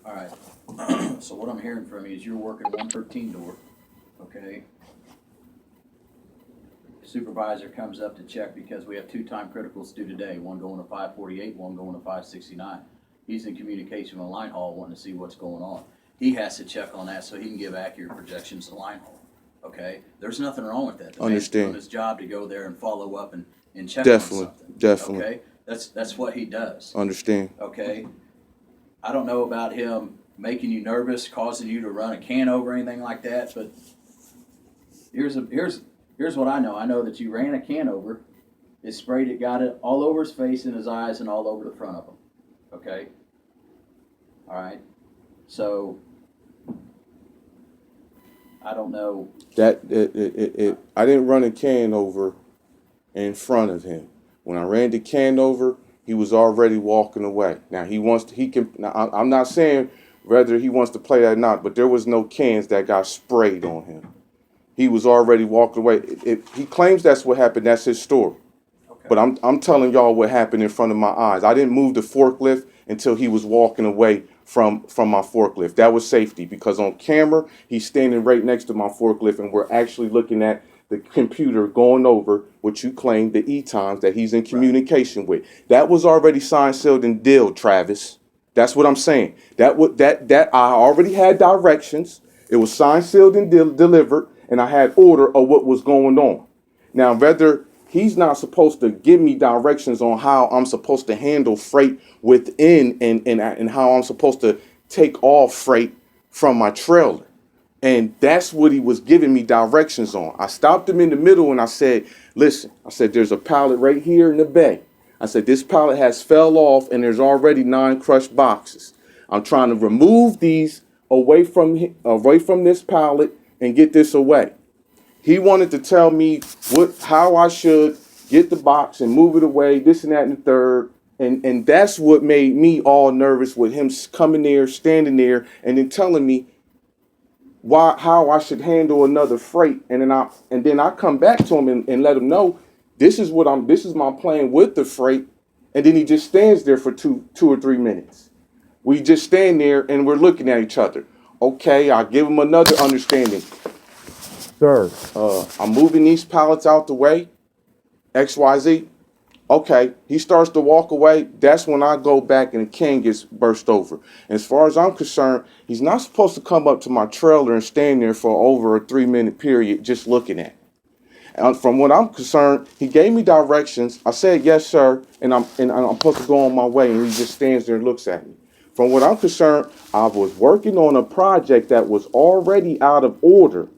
All right. So what I'm hearing from you is you're working 113 door, okay? Supervisor comes up to check because we have two time criticals due today, one going to 548, one going to 569. He's in communication with line haul wanting to see what's going on. He has to check on that so he can give accurate projections to line haul, okay? There's nothing wrong with that. The man's doing Understand. his job to go there and follow up and check on Definitely, something. definitely. Okay? That's what he does, Understand. okay? I don't know about him making you nervous, causing you to run a can over, anything like that, but here's what I know. I know that you ran a can over, it sprayed it, got it all over his face and his eyes and all over the front of him. Okay? Alright? So I don't know. That I didn't run a can over in front of him. When I ran the can over, he was already walking away. Now he wants to, he can. Now I'm not saying whether he wants to play that or not, but there was no cans that got sprayed on him. He was already walking away. If he claims that's what happened, that's his story. Okay. But I'm telling y'all what happened in front of my eyes. I didn't move the forklift until he was walking away from my forklift. That was safety because on camera he's standing right next to my forklift and we're actually looking at the computer going over what you claim the e-times that he's in communication with. That was already signed, sealed, and deal, Travis. That's what I'm saying. That I already had directions. It was signed, sealed, and delivered, and I had order of what was going on. Now, whether he's not supposed to give me directions on how I'm supposed to handle freight within and how I'm supposed to take off freight from my trailer. And that's what he was giving me directions on. I stopped him in the middle and I said, listen, I said, there's a pallet right here in the bay. I said, this pallet has fell off and there's already 9 crushed boxes. I'm trying to remove these away from this pallet and get this away. He wanted to tell me how I should get the box and move it away, this and that and the third. And that's what made me all nervous with him coming there, standing there, and then telling me how I should handle another freight. And then I come back to him and let him know this is my plan with the freight. And then he just stands there for two or 3 minutes. We just stand there and we're looking at each other. Okay, I give him another understanding. Sir, I'm moving these pallets out the way, XYZ. Okay, he starts to walk away. That's when I go back and the can gets burst over. As far as I'm concerned, he's not supposed to come up to my trailer and stand there for over a 3-minute period just looking at it. And from what I'm concerned, he gave me directions. I said yes, sir, and I'm supposed to go on my way, and he just stands there and looks at me. From what I'm concerned, I was working on a project that was already out of order,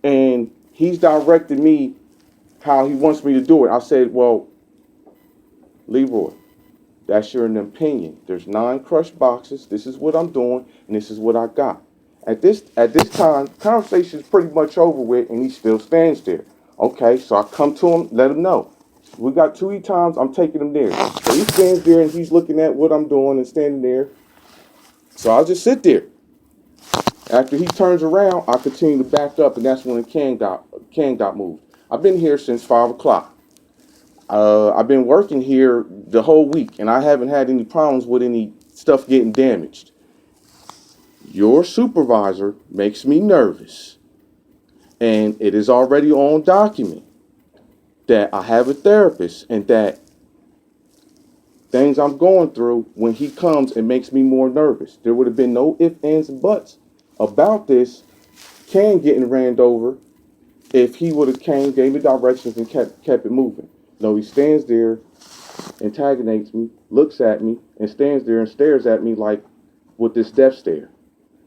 and he's directed me how he wants me to do it. I said, well, Leroy, that's your opinion. There's 9 crushed boxes. This is what I'm doing, and this is what I got. At this time, conversation's pretty much over with, and he still stands there. Okay, so I come to him, let him know. We got 2 times, I'm taking him there. So he stands there and he's looking at what I'm doing and standing there. So I'll just sit there. After he turns around, I continue to back up, and that's when the can got moved. I've been here since 5 o'clock. I've been working here the whole week, and I haven't had any problems with any stuff getting damaged. Your supervisor makes me nervous, and it is already on document that I have a therapist, and that things I'm going through, when he comes, it makes me more nervous. There would have been no ifs, ands, and buts about this can getting ran over if he would have came, gave me directions, and kept it moving. No, he stands there, antagonises me, looks at me, and stands there and stares at me like with this death stare.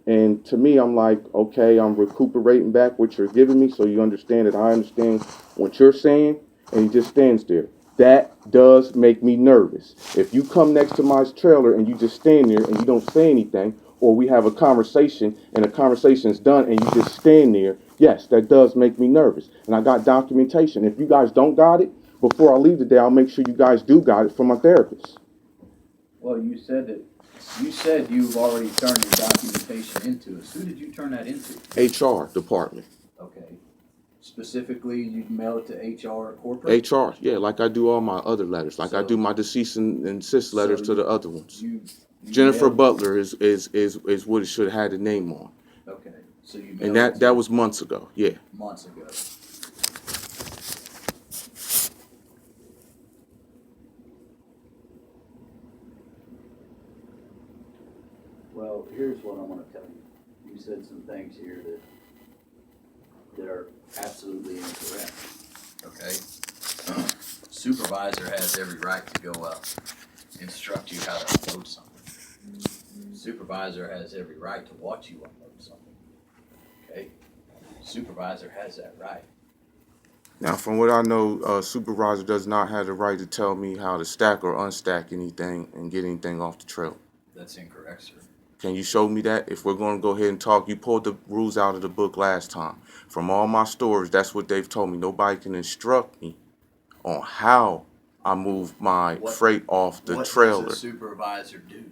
And to me, I'm like, okay, I'm recuperating back what you're giving me so you understand that I understand what you're saying. And he just stands there. That does make me nervous. If you come next to my trailer and you just stand there and you don't say anything, or we have a conversation and the conversation's done and you just stand there, yes, that does make me nervous. And I got documentation. If you guys don't got it, before I leave today, I'll make sure you guys do got it from my therapist. Well, you said you've already turned your documentation into us. Who did you turn that into? HR department. Okay. Specifically, you mail it to HR corporate? HR, yeah, like I do all my other letters, like I So- do my deceased and insist letters so to the other ones. You Jennifer mailed- Butler is what it should have had the name on. Okay, so you And mailed it that to was months ago. Yeah. months ago. Well, here's what I wanna tell you. You said some things here that are absolutely incorrect, okay? Supervisor has every right to go up, instruct you how to upload something. Supervisor has every right to watch you upload something, okay? Supervisor has that right. Now, from what I know, supervisor does not have the right to tell me how to stack or unstack anything and get anything off the trail. That's incorrect, sir. Can you show me that? If we're going to go ahead and talk, you pulled the rules out of the book last time. From all my stores, that's what they've told me. Nobody can instruct me on how I move my What- freight off the What trailer. does a supervisor do?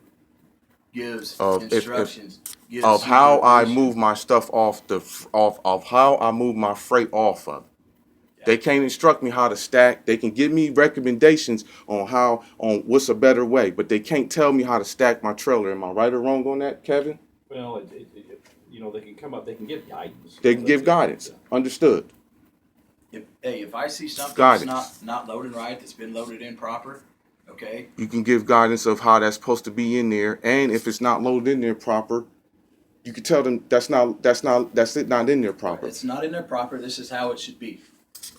Gives If instructions. Gives of how I supervision. move my stuff off of how I move my freight off of. They can't instruct me how to stack. They can give me recommendations on what's a better way, but they can't tell me how to stack my trailer. Am I right or wrong on that, Kevin? Well, they can come up, they can give guidance. They can give guidance. Understood. If I see something Got that's not loading right, that's been loaded in proper, okay? You can give guidance of how that's supposed to be in there, and if it's not loaded in there proper, you can tell them that's not in there proper. It's not in there proper, this is how it should be.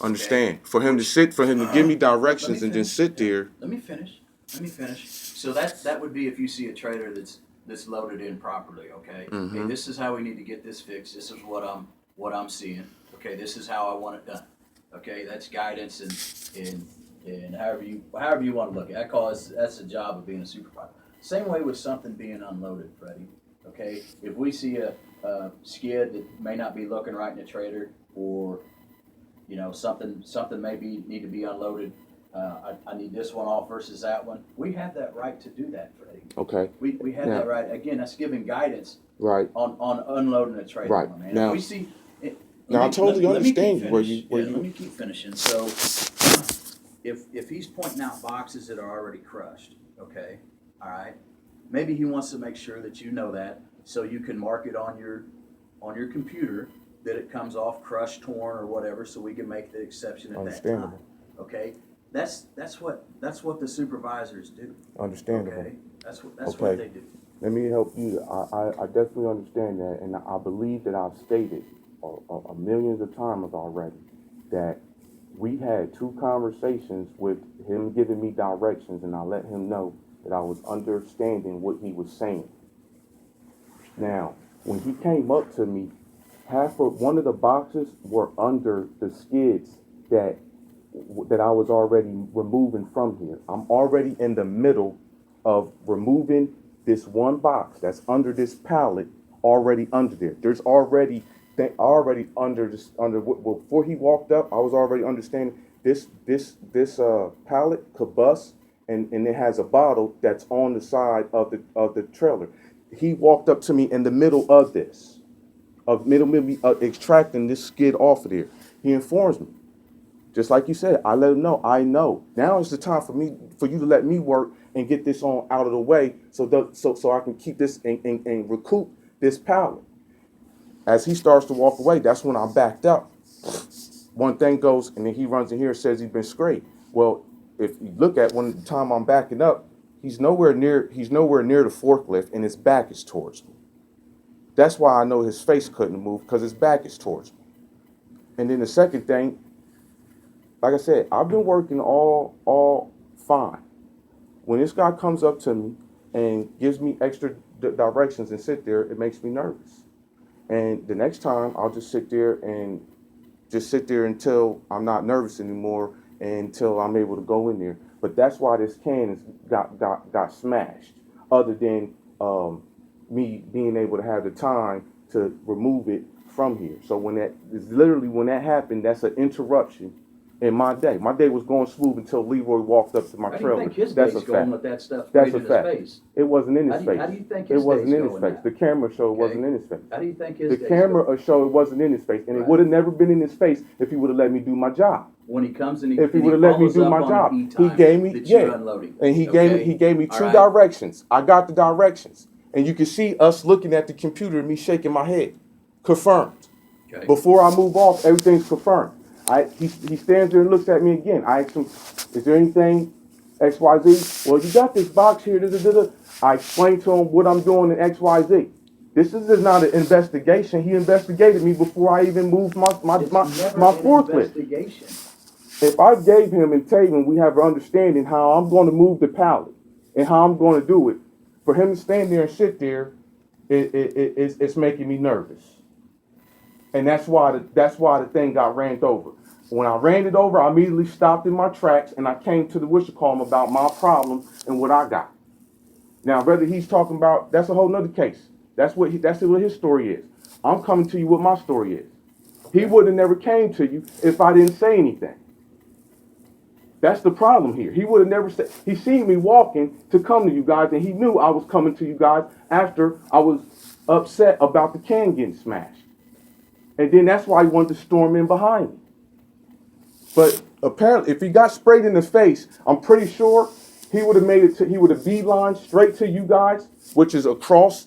Understand? For him to give me directions and then sit there. Let me finish. So that would be if you see a trailer that's loaded in properly, okay? Mm-hmm. Hey, this is how we need to get this fixed, this is what I'm seeing, okay, this is how I want it done. Okay, that's guidance and however you want to look at it. I call it, that's the job of being a supervisor. Same way with something being unloaded, Freddie. Okay, if we see a skid that may not be looking right in the trailer, or something maybe need to be unloaded. I need this one off versus that one. We have that right to do that, Freddie. Okay. We have that right. Again, that's giving guidance Right. on unloading a trailer. Right. Man. Now- If we see. Now, I totally understand where you. Let me keep finishing. So, if he's pointing out boxes that are already crushed, okay, all right, maybe he wants to make sure that you know that, so you can mark it on your computer that it comes off crushed, torn, or whatever, so we can make the exception at that Understandable. time. Okay, that's what the supervisors do. Understandable. Okay, that's what Okay. they do. Let me help you. I definitely understand that, and I believe that I've stated a millions of times already that we had 2 conversations with him giving me directions, and I let him know that I was understanding what he was saying. Now, when he came up to me, one of the boxes were under the skids that I was already removing from here. I'm already in the middle of removing this one box that's under this pallet, already under there. There's already before he walked up, I was already understanding this pallet could bust, and it has a bottle that's on the side of the trailer. He walked up to me in the middle of this, extracting this skid off of there. He informs me, just like you said. I let him know. I know now is the time for you to let me work and get this on out of the way, so I can keep this and recoup this pallet. As he starts to walk away, that's when I backed up. One thing goes, and then he runs in here and says he's been scraped. Well, if you look at when the time I'm backing up, he's nowhere near the forklift, and his back is towards me. That's why I know his face couldn't move, because his back is towards me. And then the second thing, like I said, I've been working all fine. When this guy comes up to me and gives me extra directions and sit there, it makes me nervous. And the next time, I'll just sit there until I'm not nervous anymore, until I'm able to go in there. But that's why this can got smashed. Other than me being able to have the time to remove it from here. So when that happened, that's an interruption in my day. My day was going smooth until Leroy walked up to my How do you trailer. think his That's day's a going fact. with that stuff That's sprayed a in his fact. face? It wasn't in his How face. do you think It his wasn't day's in his going face. now? The camera show it Okay. wasn't in his face. How do you think his The day's camera going? show it wasn't in his face, and it Right. would have never been in his face if he would have let me do my job. When he comes and he, If he and would have let me follows do up my on job, an he E-time gave me that you're yeah, unloading. and he Okay? gave me All two right. directions. I got the directions, and you can see us looking at the computer and me shaking my head. Confirmed. Okay. Before I move off, everything's confirmed. He stands there and looks at me again. I ask him, "Is there anything XYZ?" "Well, you got this box here." I explain to him what I'm doing in XYZ. This is not an investigation. He investigated me before I even moved my It's never an forklift. investigation. If I gave him and Taven, we have an understanding how I'm going to move the pallet and how I'm going to do it. For him to stand there and sit there, it's making me nervous. And that's why the thing got ran over. When I ran it over, I immediately stopped in my tracks and I came to the Wishakom about my problem and what I got. Now, whether he's talking about, that's a whole nother case. That's what his story is. I'm coming to you what my story is. He would have never came to you if I didn't say anything. That's the problem here. He would have never said, he seen me walking to come to you guys, and he knew I was coming to you guys after I was upset about the can getting smashed. And then that's why he wanted to storm in behind me. But apparently, if he got sprayed in the face, I'm pretty sure he would have he would have beeline straight to you guys, which is across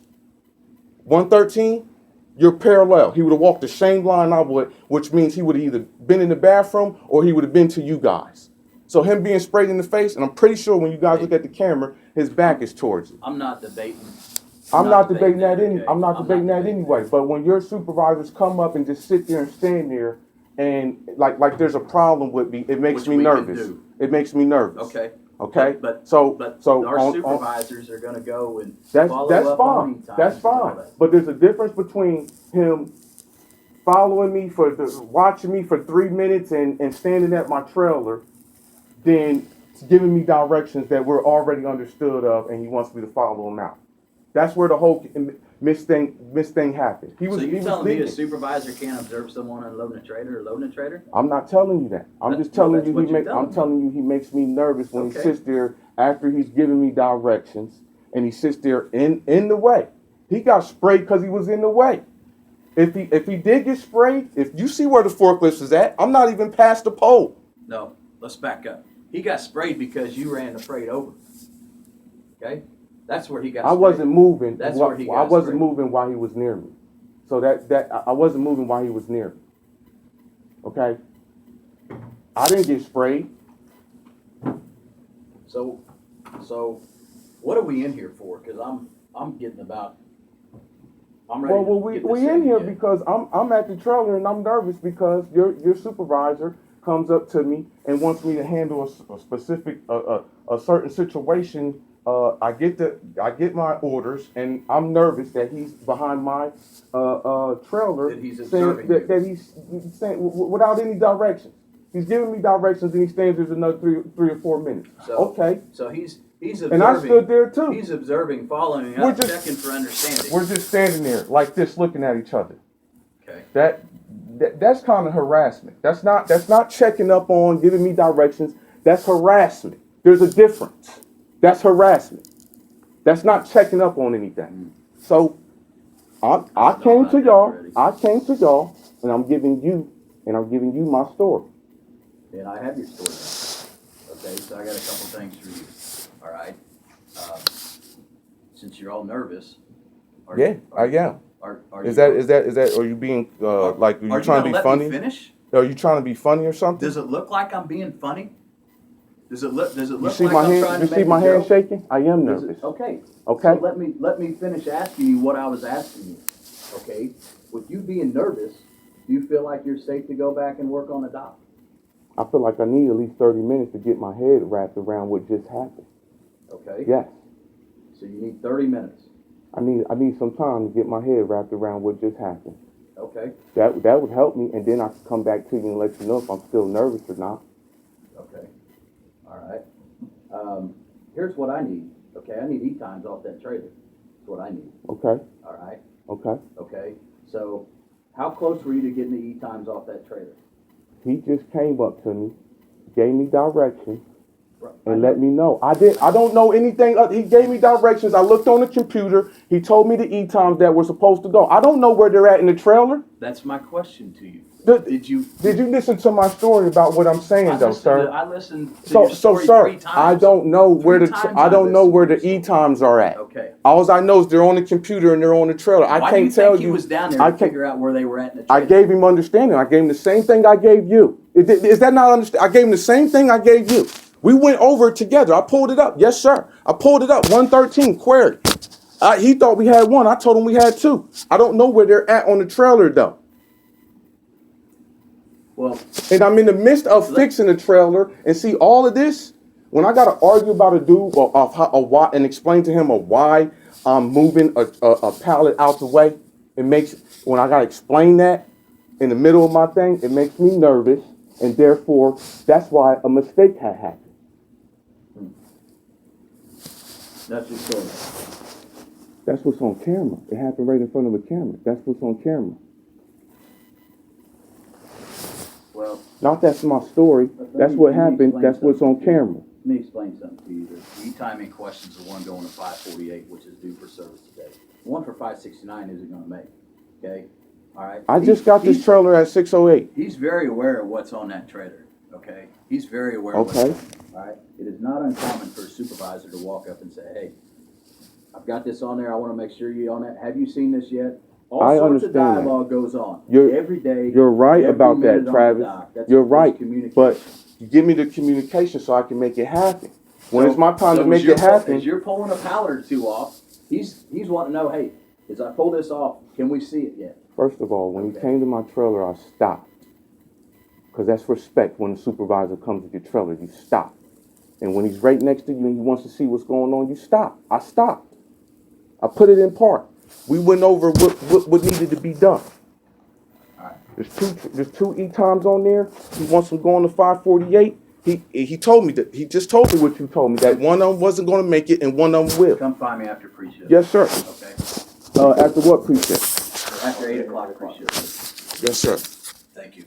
113. You're parallel. He would have walked the same line I would, which means he would have either been in the bathroom or he would have been to you guys. So him being sprayed in the face, and I'm pretty sure when you guys look at the camera, his back is towards it. I'm not debating. I'm not debating that okay? I'm not debating that anyway. But when your supervisors come up and just sit there and stand there and like there's a problem with me, it makes Which me we can nervous. do. It makes me nervous. Okay. Okay. But so our supervisors are going to go and follow that's up fine. on E-times That's and all fine. that. But there's a difference between him following me watching me for 3 minutes and standing at my trailer, than giving me directions that we're already understood of, and he wants me to follow him out. That's where the whole miss thing happened. So you he was telling me a leaving. supervisor can't observe someone unloading a trailer or loading a trailer? I'm not telling you that. I'm just telling that's you what you're telling I'm me. telling you he makes me nervous when Okay. he sits there after he's giving me directions and he sits there in the way. He got sprayed because he was in the way. If he did get sprayed, if you see where the forklift is at, I'm not even past the pole. No, let's back up. He got sprayed because you ran the freight over. Okay? That's where he got sprayed. I wasn't moving. That's where he got I wasn't sprayed. moving while he was near me. So I wasn't moving while he was near me. Okay? I didn't get sprayed. So what are we in here for? Because I'm getting about. I'm ready. Well, to get this we in thing here together. because I'm at the trailer and I'm nervous because your supervisor comes up to me and wants me to handle a specific a certain situation. I get my orders and I'm nervous that he's behind my trailer. That he's saying observing you. that he's saying without any directions. He's giving me directions and he stands there for another three or 4 minutes. So, Okay. So he's observing. And I stood there too. He's observing, following We're up, just- checking for understanding. We're just standing there like this, looking at each other. Okay. That's kind of harassment. That's not checking up on, giving me directions. That's harassment. There's a difference. That's harassment. That's not checking up on anything. So I came to y'all. I came to y'all, and I'm giving you my story. And I have your story now. Okay, so I got a couple things for you. All right. Since you're all nervous. Are Yeah, you- I am. Are Is you, that? Are you being like? Are you trying to be let funny? Me finish? Are you trying to be funny or something? Does it look like I'm being funny? Does it look You see like my I'm hand? trying You to see make my a hand joke? shaking? I am Does nervous. it- okay. Okay. So let me finish asking you what I was asking you. Okay. With you being nervous, do you feel like you're safe to go back and work on the dock? I feel like I need at least 30 minutes to get my head wrapped around what just happened. Okay. Yes. So you need 30 minutes. I need some time to get my head wrapped around what just happened. Okay. That would help me, and then I can come back to you and let you know if I'm still nervous or not. Okay. All right. Here's what I need. Okay, I need E-times off that trailer. That's what I need. Okay. All right. Okay. Okay. So, how close were you to getting the E-times off that trailer? He just came up to me gave me directions and let me know. I don't know anything. He gave me directions. I looked on the computer. He told me the E-times that were supposed to go. I don't know where they're at in the trailer. That's my question to you. Did you listen to my story about what I'm saying, though, sir? I listened to So, your story sir, 3 times. I don't know where Three the times I don't know listened where to the your story. E-times are at. Okay. All I know is they're on the computer and they're on the trailer. I Why do you can't tell think you. he was down there I to can't. figure out where they were at in the I trailer? gave him understanding. I gave him the same thing I gave you. Is that not understand? I gave him the same thing I gave you. We went over it together. I pulled it up. Yes, sir. I pulled it up. 113 query. He thought we had one. I told him we had 2. I don't know where they're at on the trailer though. Well, And I'm in the midst of fixing the trailer and see all of this. When I got to argue about a dude of why and explain to him why I'm moving a pallet out the way, when I got to explain that in the middle of my thing, it makes me nervous, and therefore that's why a mistake had happened. that's your story. That's what's on camera. It happened right in front of a camera. That's what's on camera. Well, Not that's my story. That's what happened. That's what's on camera. let me explain something to you. The E-timing questions, the one going to 548, which is due for service today. The one for 569 isn't going to make. Okay? All right? I just got this trailer at 608. He's very aware of what's on that trailer. Okay? He's very aware of what's Okay. on it. All right? It is not uncommon for a supervisor to walk up and say, hey, I've got this on there. I want to make sure you're on it. Have you seen this yet? All I sorts of understand that. dialogue goes on. You're- every day. You're right every about minute that, on the Travis. dock. That's You're right. communication. But you give me the communication so I can make it happen. When it's my time to as make you're it happen, as you're pulling a pallet or 2 off, he's wanting to know, hey, as I pull this off, can we see it yet? first of all, when he Okay. came to my trailer, I stopped. Because that's respect. When the supervisor comes to your trailer, you stop. And when he's right next to you and he wants to see what's going on, you stop. I stopped. I put it in park. We went over what needed to be done. All right. There's two E-times on there. He wants them going to 548. He told me that. He just told me what you told me, that one of them wasn't going to make it and one of them will. Come find me after pre-shift. Yes, sir. Okay. After what pre-shift? After 8 o'clock pre-shift. Yes, sir. Thank you.